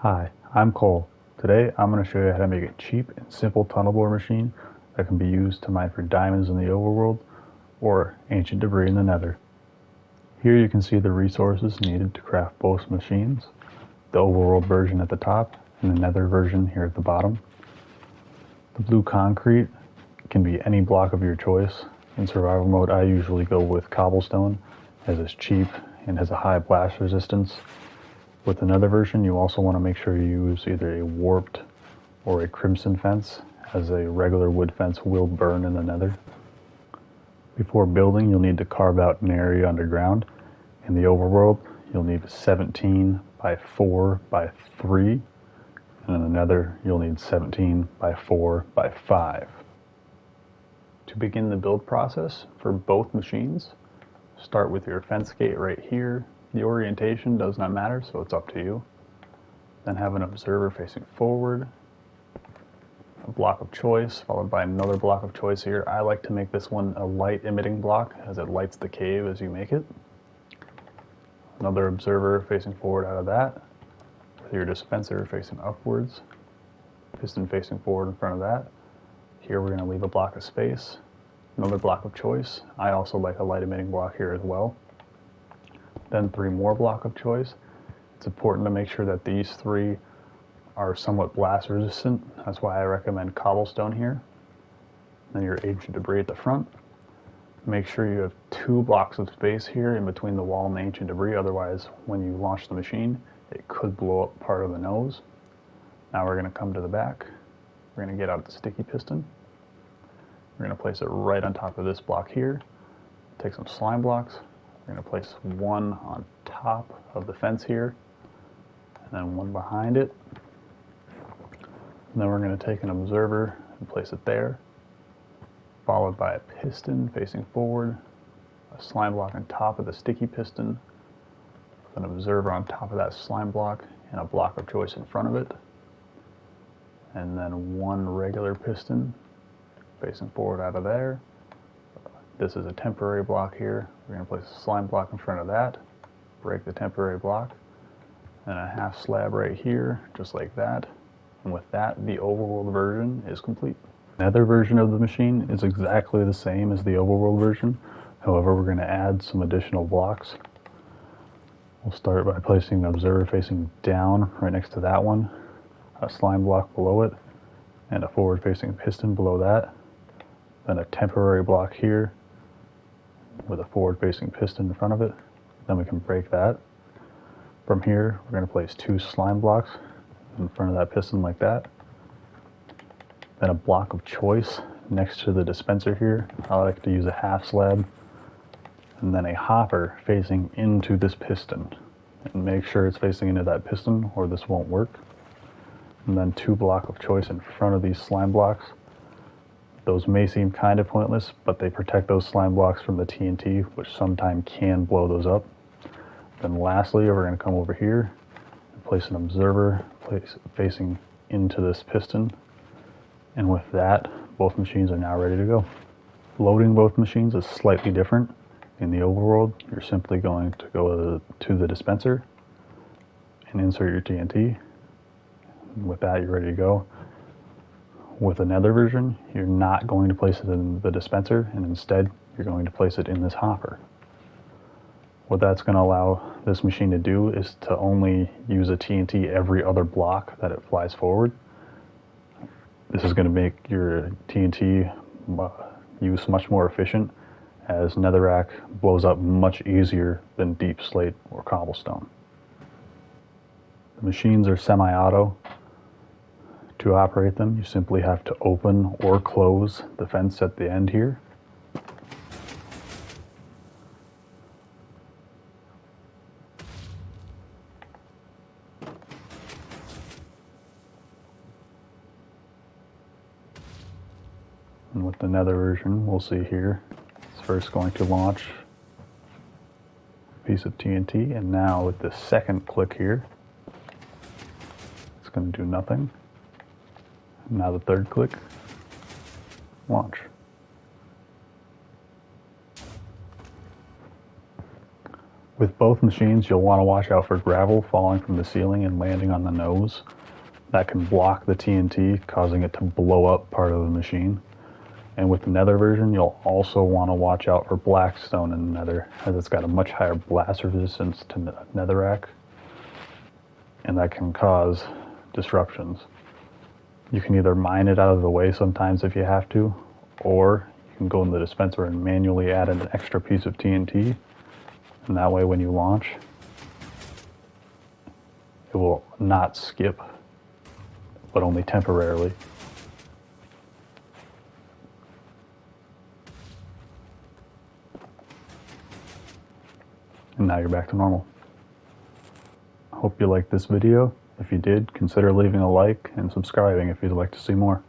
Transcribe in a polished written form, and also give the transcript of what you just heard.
Hi, I'm Cole. Today I'm going to show you how to make a cheap and simple tunnel borer machine that can be used to mine for diamonds in the overworld or ancient debris in the nether. Here you can see the resources needed to craft both machines, the overworld version at the top and the nether version here at the bottom. The blue concrete can be any block of your choice. In survival mode I usually go with cobblestone as it's cheap and has a high blast resistance. With another version, you also want to make sure you use either a warped or a crimson fence, as a regular wood fence will burn in the nether. Before building, you'll need to carve out an area underground. In the overworld, you'll need 17 by 4 by 3, and in the nether, you'll need 17 by 4 by 5. To begin the build process for both machines, start with your fence gate right here. The orientation does not matter, so it's up to you. Then have an observer facing forward, a block of choice, followed by another block of choice here. I like to make this one a light emitting block, as it lights the cave as you make it. Another observer facing forward out of that, with your dispenser facing upwards, piston facing forward in front of that. Here we're going to leave a block of space, another block of choice. I also like a light emitting block here as well. Then 3 more block of choice. It's important to make sure that these 3 are somewhat blast resistant. That's why I recommend cobblestone here. Then your ancient debris at the front. Make sure you have 2 blocks of space here in between the wall and the ancient debris, otherwise when you launch the machine it could blow up part of the nose. Now we're going to come to the back. We're going to get out the sticky piston. We're going to place it right on top of this block here. Take some slime blocks. We're going to place one on top of the fence here, and then one behind it. And then we're going to take an observer and place it there, followed by a piston facing forward, a slime block on top of the sticky piston, an observer on top of that slime block, and a block of choice in front of it. And then one regular piston facing forward out of there. This is a temporary block here. We're going to place a slime block in front of that, break the temporary block, and a half slab right here, just like that. And with that, the overworld version is complete. The nether version of the machine is exactly the same as the overworld version. However, we're going to add some additional blocks. We'll start by placing an observer facing down right next to that one, a slime block below it, and a forward facing piston below that. Then a temporary block here with a forward facing piston in front of it. Then we can break that. From here we're going to place 2 slime blocks in front of that piston like that. Then a block of choice next to the dispenser here. I like to use a half slab. And then a hopper facing into this piston. And make sure it's facing into that piston or this won't work. And then 2 block of choice in front of these slime blocks. Those may seem kind of pointless, but they protect those slime blocks from the TNT, which sometimes can blow those up. Then lastly, we're going to come over here and place an observer facing into this piston. And with that, both machines are now ready to go. Loading both machines is slightly different. In the overworld, you're simply going to go to the dispenser and insert your TNT. And with that, you're ready to go. With the nether version, you're not going to place it in the dispenser, and instead you're going to place it in this hopper. What that's going to allow this machine to do is to only use a TNT every other block that it flies forward. This is going to make your TNT use much more efficient, as netherrack blows up much easier than deep slate or cobblestone. The machines are semi-auto. To operate them, you simply have to open or close the fence at the end here. And with the nether version, we'll see here, it's first going to launch a piece of TNT, and now with the second click here, it's going to do nothing. Now the third click, launch. With both machines, you'll want to watch out for gravel falling from the ceiling and landing on the nose. That can block the TNT, causing it to blow up part of the machine. And with the Nether version, you'll also want to watch out for blackstone in the Nether, as it's got a much higher blast resistance to netherrack, and that can cause disruptions. You can either mine it out of the way sometimes if you have to, or you can go in the dispenser and manually add an extra piece of TNT, and that way when you launch, it will not skip, but only temporarily. And now you're back to normal. Hope you liked this video. If you did, consider leaving a like and subscribing if you'd like to see more.